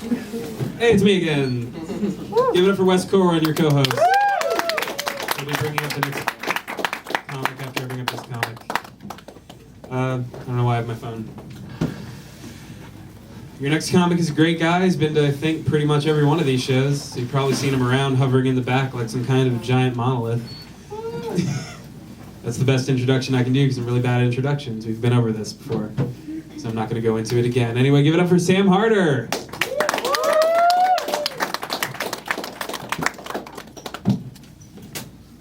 Hey, it's me again. Give it up for Wes Core and your co-host. We'll be bringing up the next comic after I bring up this comic. I don't know why I have my phone. Your next comic is a great guy. He's been to, I think, pretty much every one of these shows. So you've probably seen him around hovering in the back like some kind of giant monolith. That's the best introduction I can do because I'm really bad at introductions. We've been over this before, so I'm not going to go into it again. Anyway, give it up for Sam Harter.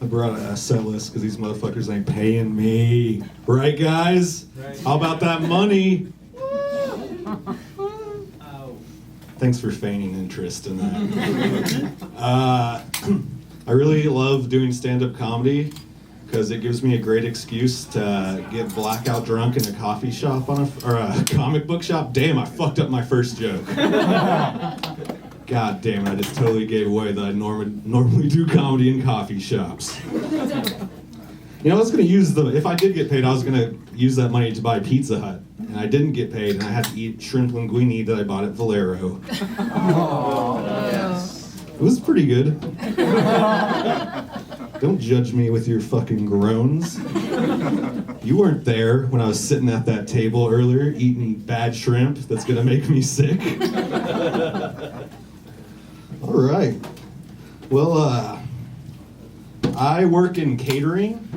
I brought a set list because these motherfuckers ain't paying me. Right, guys? Right. How about that money? Thanks for feigning interest in that. I really love doing stand-up comedy because it gives me a great excuse to get blackout drunk in a coffee shop or a comic book shop. Damn, I fucked up my first joke. God damn it, I just totally gave away that I normally do comedy in coffee shops. You know, I was gonna use if I did get paid, I was gonna use that money to buy Pizza Hut. And I didn't get paid, and I had to eat shrimp linguine that I bought at Valero. Oh, yes. It was pretty good. Don't judge me with your fucking groans. You weren't there when I was sitting at that table earlier eating bad shrimp that's gonna make me sick. All right. Well, I work in catering,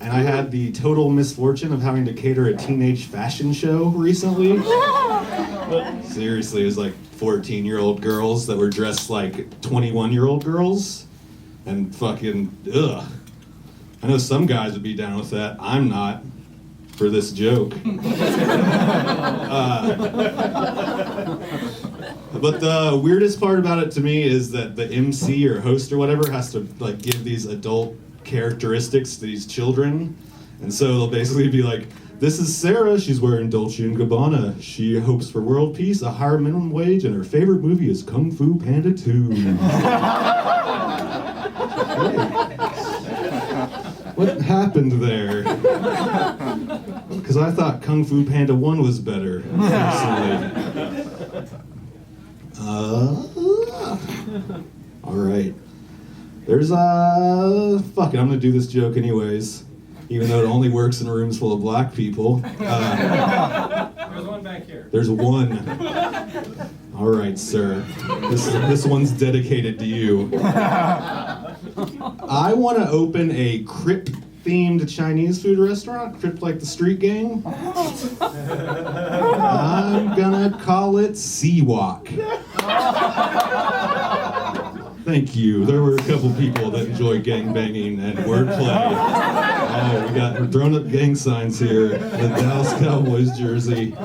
and I had the total misfortune of having to cater a teenage fashion show recently. Seriously, it was like 14-year-old girls that were dressed like 21-year-old girls. And fucking, ugh. I know some guys would be down with that. I'm not, for this joke. But the weirdest part about it to me is that the MC or host or whatever has to like give these adult characteristics to these children. And so they'll basically be like, this is Sarah, she's wearing Dolce & Gabbana. She hopes for world peace, a higher minimum wage, and her favorite movie is Kung Fu Panda 2. What happened there? Because I thought Kung Fu Panda 1 was better, personally. Alright. There's fuck it, I'm gonna do this joke anyways, even though it only works in rooms full of black people. There's one back here. There's one. Alright, sir. This one's dedicated to you. I want to open a Crip-themed Chinese food restaurant, Crip like the street gang. I'm gonna call it Seawalk. Thank you. There were a couple people that enjoy gangbanging and wordplay. Oh, we're throwing up gang signs here. The Dallas Cowboys jersey.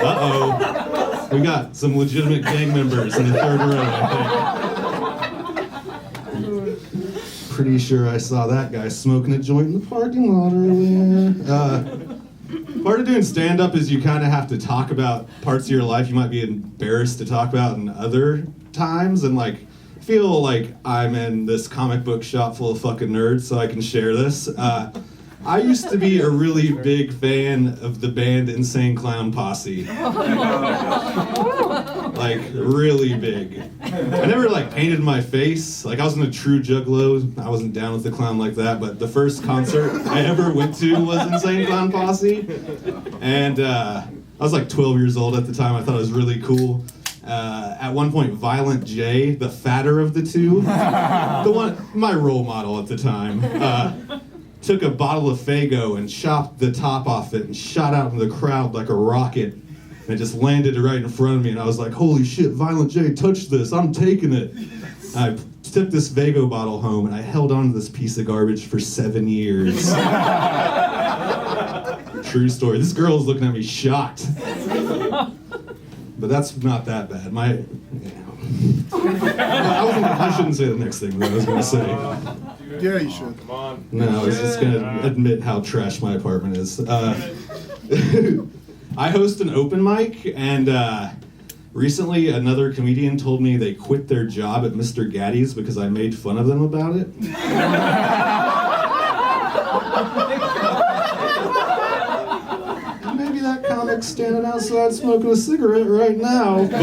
Uh-oh. We got some legitimate gang members in the third row, I think. Pretty sure I saw that guy smoking a joint in the parking lot earlier. Part of doing stand-up is you kind of have to talk about parts of your life you might be embarrassed to talk about in other times, and like feel like I'm in this comic book shop full of fucking nerds, so I can share this. I used to be a really big fan of the band Insane Clown Posse. Like, really big. I never, like, painted my face. Like, I wasn't a true juggalo. I wasn't down with the clown like that, but the first concert I ever went to was Insane Clown Posse. And I was, like, 12 years old at the time. I thought it was really cool. At one point, Violent J, the fatter of the two, my role model at the time, took a bottle of Faygo and chopped the top off it and shot out into the crowd like a rocket. And it just landed right in front of me, and I was like, holy shit, Violent J, touch this, I'm taking it. I took this Faygo bottle home, and I held on to this piece of garbage for 7 years. True story. This girl's looking at me shocked. But that's not that bad. I shouldn't say the next thing that I was going to say. Yeah, you should. Come on. No, I was just going to admit how trash my apartment is. I host an open mic, and recently another comedian told me they quit their job at Mr. Gaddy's because I made fun of them about it. Maybe that comment like standing outside smoking a cigarette right now. But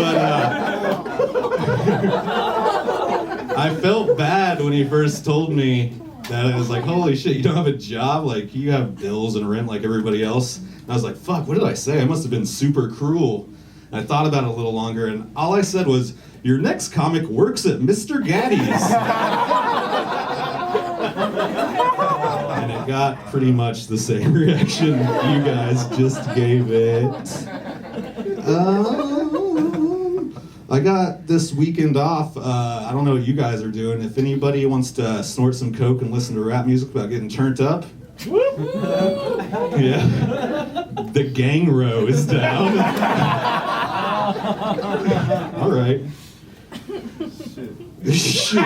I felt bad when he first told me that. I was like, holy shit, you don't have a job? Like, you have bills and rent like everybody else? And I was like, fuck, what did I say? I must have been super cruel. And I thought about it a little longer, and all I said was, your next comic works at Mr. Gaddy's. And it got pretty much the same reaction you guys just gave it. I got this weekend off. I don't know what you guys are doing. If anybody wants to snort some coke and listen to rap music about getting turned up, yeah, the gang row is down. All right. Shit.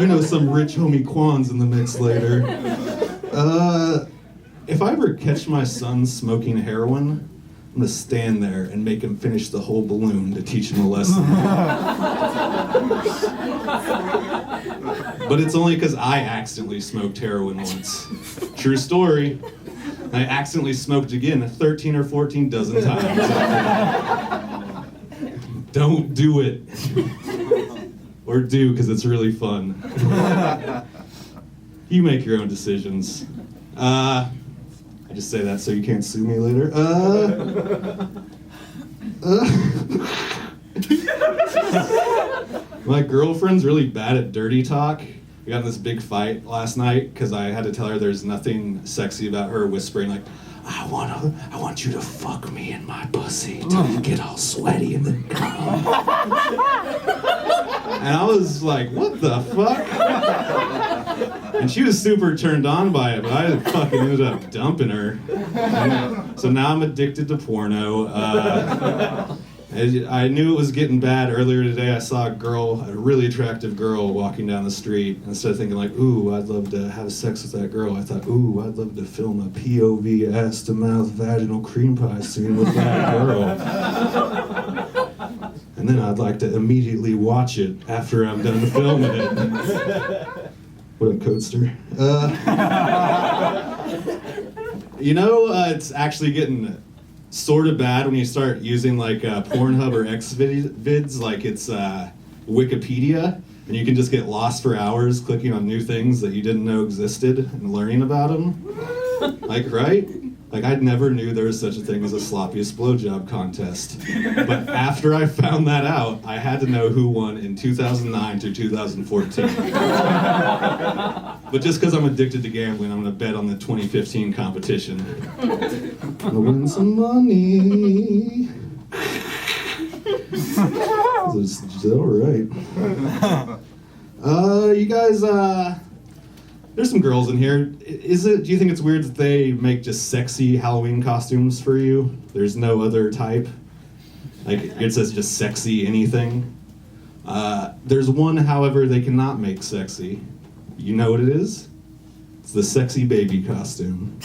You know, some rich homie Quan's in the mix later. If I ever catch my son smoking heroin, I'm gonna stand there and make him finish the whole balloon to teach him a lesson. But it's only because I accidentally smoked heroin once. True story. I accidentally smoked again 13 or 14 dozen times. Don't do it. Or do, because it's really fun. You make your own decisions. I just say that so you can't sue me later. My girlfriend's really bad at dirty talk. We got in this big fight last night because I had to tell her there's nothing sexy about her whispering like, I want you to fuck me in my pussy till you get all sweaty and then come. And I was like, what the fuck? And she was super turned on by it, but I fucking ended up dumping her. And so now I'm addicted to porno. I knew it was getting bad. Earlier today I saw a really attractive girl walking down the street. And instead of thinking like, ooh, I'd love to have sex with that girl, I thought, ooh, I'd love to film a POV ass-to-mouth vaginal cream pie scene with that girl. And then I'd like to immediately watch it after I'm done filming it. What up, Codester? It's actually getting sort of bad when you start using like Pornhub or Xvids, like it's Wikipedia, and you can just get lost for hours clicking on new things that you didn't know existed and learning about them. Like, right? Like, I never knew there was such a thing as a sloppiest blowjob contest. But after I found that out, I had to know who won in 2009 through 2014. But just because I'm addicted to gambling, I'm going to bet on the 2015 competition. I'm going to win some money. It's all right. You guys, there's some girls in here. Do you think it's weird that they make just sexy Halloween costumes for you? There's no other type? Like, it says just sexy anything? There's one, however, they cannot make sexy. You know what it is? It's the sexy baby costume.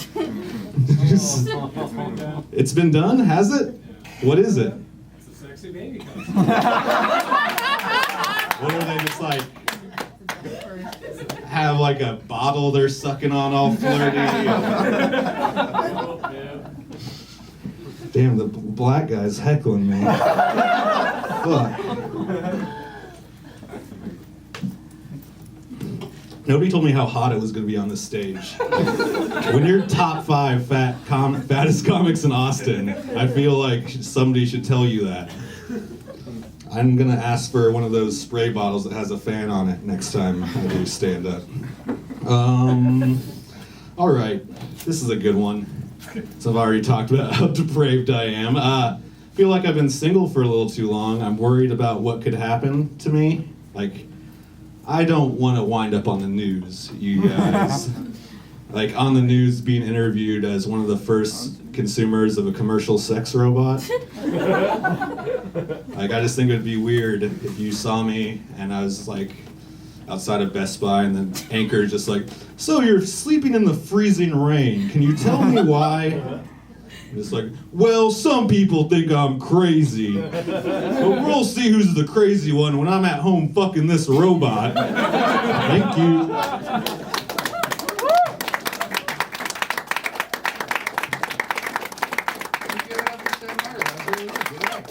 It's been done, has it? What is it? It's a sexy baby costume. What are they just like? Have like a bottle they're sucking on all flirty. Damn, the black guy's heckling me. Fuck. Nobody told me how hot it was going to be on this stage. When you're top 5 fattest comics in Austin, I feel like somebody should tell you that. I'm gonna ask for one of those spray bottles that has a fan on it next time I do stand up. All right, this is a good one. So I've already talked about how depraved I am. Feel like I've been single for a little too long. I'm worried about what could happen to me. Like, I don't want to wind up on the news, you guys. Like, on the news being interviewed as one of the first consumers of a commercial sex robot. Like, I just think it would be weird if you saw me and I was like outside of Best Buy and then anchor just like, so you're sleeping in the freezing rain. Can you tell me why? And it's like, well, some people think I'm crazy, but we'll see who's the crazy one when I'm at home fucking this robot. Thank you. That was really good. Good.